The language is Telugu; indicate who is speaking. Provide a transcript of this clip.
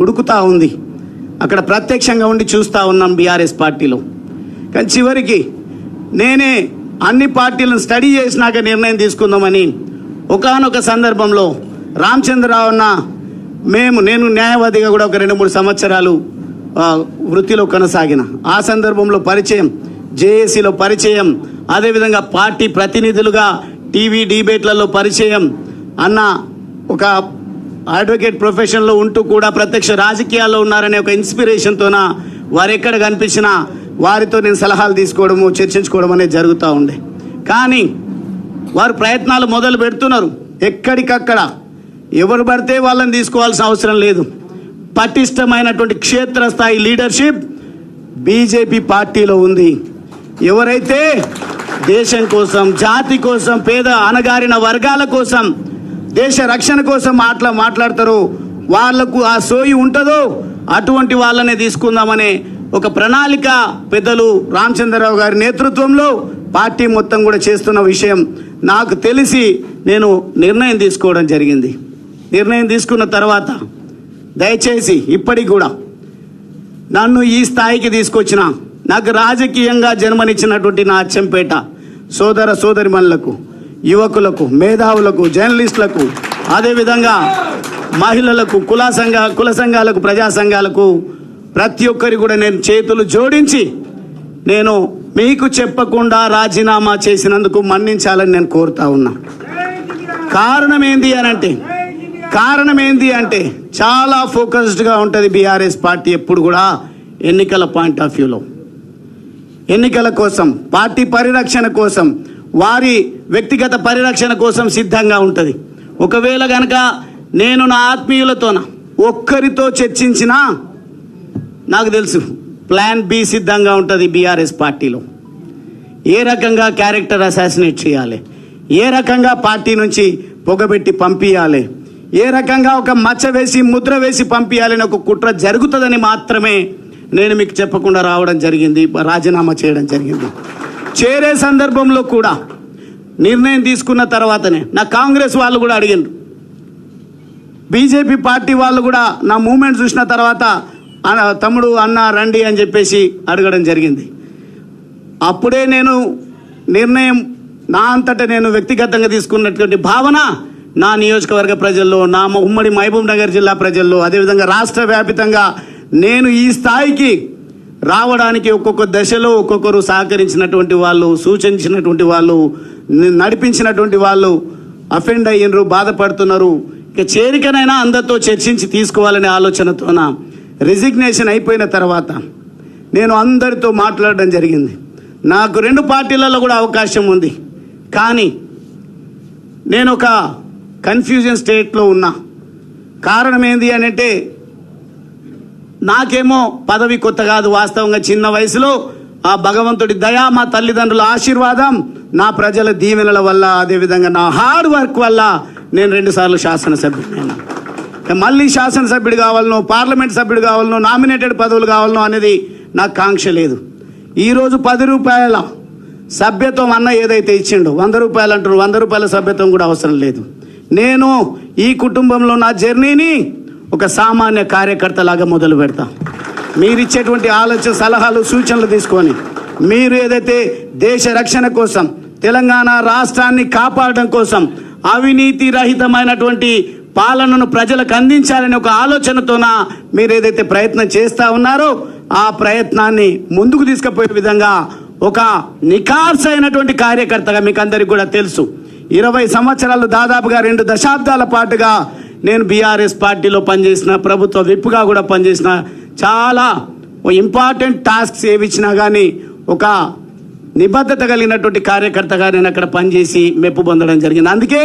Speaker 1: ఉడుకుతా ఉంది. అక్కడ ప్రత్యక్షంగా ఉండి చూస్తూ ఉన్నాం బీఆర్ఎస్ పార్టీలో. కానీ చివరికి నేనే అన్ని పార్టీలను స్టడీ చేసినాక నిర్ణయం తీసుకుందామని ఒకానొక సందర్భంలో రామచంద్రరావు అన్న నేను న్యాయవాదిగా కూడా ఒక 2-3 సంవత్సరాలు వృత్తిలో కొనసాగిన. ఆ సందర్భంలో పరిచయం, జేఏసీలో పరిచయం, అదేవిధంగా పార్టీ ప్రతినిధులుగా టీవీ డిబేట్లలో పరిచయం. అన్న ఒక అడ్వకేట్ ప్రొఫెషన్లో ఉంటూ కూడా ప్రత్యక్ష రాజకీయాల్లో ఉన్నారనే ఒక ఇన్స్పిరేషన్తోన వారు ఎక్కడ కనిపించినా వారితో నేను సలహాలు తీసుకోవడము, చర్చించుకోవడం అనేది జరుగుతూ ఉండే. కానీ వారు ప్రయత్నాలు మొదలు పెడుతున్నారు. ఎక్కడికక్కడ ఎవరు పడితే వాళ్ళని తీసుకోవాల్సిన అవసరం లేదు. పటిష్టమైనటువంటి క్షేత్రస్థాయి లీడర్షిప్ బీజేపీ పార్టీలో ఉంది. ఎవరైతే దేశం కోసం, జాతి కోసం, పేద అణగారిన వర్గాల కోసం, దేశ రక్షణ కోసం మాట్లాడతారో వాళ్లకు ఆ సోయి ఉంటుందో అటువంటి వాళ్ళనే తీసుకుందామనే ఒక ప్రణాళిక పెద్దలు రామచంద్రరావు గారి నేతృత్వంలో పార్టీ మొత్తం కూడా చేస్తున్న విషయం నాకు తెలిసి నేను నిర్ణయం తీసుకోవడం జరిగింది. నిర్ణయం తీసుకున్న తర్వాత దయచేసి ఇప్పటికి కూడా నన్ను ఈ స్థాయికి తీసుకొచ్చిన, నాకు రాజకీయంగా జన్మనిచ్చినటువంటి నా అచ్చంపేట సోదర సోదరిమణులకు, యువకులకు, మేధావులకు, జర్నలిస్టులకు, అదేవిధంగా మహిళలకు, కుల సంఘాలకు, ప్రజా సంఘాలకు ప్రతి ఒక్కరి కూడా నేను చేతులు జోడించి నేను మీకు చెప్పకుండా రాజీనామా చేసినందుకు మన్నించాలని నేను కోరుతా ఉన్నా. కారణం ఏంది అంటే చాలా ఫోకస్డ్గా ఉంటుంది బీఆర్ఎస్ పార్టీ ఎప్పుడు కూడా ఎన్నికల పాయింట్ ఆఫ్ వ్యూలో, ఎన్నికల కోసం, పార్టీ పరిరక్షణ కోసం, వారి వ్యక్తిగత పరిరక్షణ కోసం సిద్ధంగా ఉంటుంది. ఒకవేళ కనుక నేను నా ఆత్మీయులతోన ఒక్కరితో చర్చించినా నాకు తెలుసు ప్లాన్ బి సిద్ధంగా ఉంటుంది బీఆర్ఎస్ పార్టీలో. ఏ రకంగా క్యారెక్టర్ అసాసినేట్ చేయాలి, ఏ రకంగా పార్టీ నుంచి పొగబెట్టి పంపించాలి, ఏ రకంగా ఒక మచ్చ వేసి ముద్ర వేసి పంపించాలని ఒక కుట్ర జరుగుతుందని మాత్రమే నేను మీకు చెప్పకుండా రావడం జరిగింది, రాజీనామా చేయడం జరిగింది. చేరే సందర్భంలో కూడా నిర్ణయం తీసుకున్న తర్వాతనే నా కాంగ్రెస్ వాళ్ళు కూడా అడిగారు, బీజేపీ పార్టీ వాళ్ళు కూడా నా మూమెంట్ చూసిన తర్వాత తమ్ముడు అన్న రండి అని చెప్పేసి అడగడం జరిగింది. అప్పుడే నేను నిర్ణయం నా అంతటా నేను వ్యక్తిగతంగా తీసుకున్నటువంటి భావన నా నియోజకవర్గ ప్రజల్లో, నా ఉమ్మడి మహబూబ్ నగర్ జిల్లా ప్రజల్లో, అదేవిధంగా రాష్ట్ర వ్యాపితంగా నేను ఈ స్థాయికి రావడానికి ఒక్కొక్క దశలో ఒక్కొక్కరు సహకరించినటువంటి వాళ్ళు, సూచించినటువంటి వాళ్ళు, నడిపించినటువంటి వాళ్ళు అఫెండ్ అయ్యినరు, బాధపడుతున్నారు. ఇక చేరికనైనా అందరితో చర్చించి తీసుకోవాలనే ఆలోచనతోన రిజిగ్నేషన్ అయిపోయిన తర్వాత నేను అందరితో మాట్లాడడం జరిగింది. నాకు 2 పార్టీలలో కూడా అవకాశం ఉంది, కానీ నేను ఒక కన్ఫ్యూజన్ స్టేట్లో ఉన్నా. కారణం ఏంది అని అంటే నాకేమో పదవి కొత్త కాదు, వాస్తవంగా చిన్న వయసులో ఆ భగవంతుడి దయ, మా తల్లిదండ్రుల ఆశీర్వాదం, నా ప్రజల దీవెనల వల్ల, అదేవిధంగా నా హార్డ్ వర్క్ వల్ల నేను 2 సార్లు శాసనసభ్యుడైనా. మళ్ళీ శాసనసభ్యుడు కావాలనో, పార్లమెంట్ సభ్యుడు కావాలనో, నామినేటెడ్ పదవులు కావాలనో అనేది నాకు కాంక్ష లేదు. ఈరోజు 10 రూపాయల సభ్యత్వం అన్న ఏదైతే ఇచ్చిండో, 100 రూపాయలు అంటారు, 100 రూపాయల సభ్యత్వం కూడా అవసరం లేదు. నేను ఈ కుటుంబంలో నా జర్నీని ఒక సామాన్య కార్యకర్తలాగా మొదలు పెడతా. మీరిచ్చేటువంటి ఆలోచన, సలహాలు, సూచనలు తీసుకొని మీరు ఏదైతే దేశ రక్షణ కోసం, తెలంగాణ రాష్ట్రాన్ని కాపాడడం కోసం, అవినీతి రహితమైనటువంటి పాలనను ప్రజలకు అందించాలని ఒక ఆలోచనతోన మీరు ఏదైతే ప్రయత్నం చేస్తూ ఉన్నారో ఆ ప్రయత్నాన్ని ముందుకు తీసుకుపోయే విధంగా ఒక నిఖార్సైనటువంటి కార్యకర్తగా మీకు అందరికీ కూడా తెలుసు. 20 సంవత్సరాలు, దాదాపుగా 2 దశాబ్దాల పాటుగా నేను బీఆర్ఎస్ పార్టీలో పనిచేసిన, ప్రభుత్వ విప్పుగా కూడా పనిచేసిన, చాలా ఇంపార్టెంట్ టాస్క్స్ ఏవి ఇచ్చినా కానీ ఒక నిబద్ధత కలిగినటువంటి కార్యకర్తగా నేను అక్కడ పనిచేసి మెప్పు పొందడం జరిగింది. అందుకే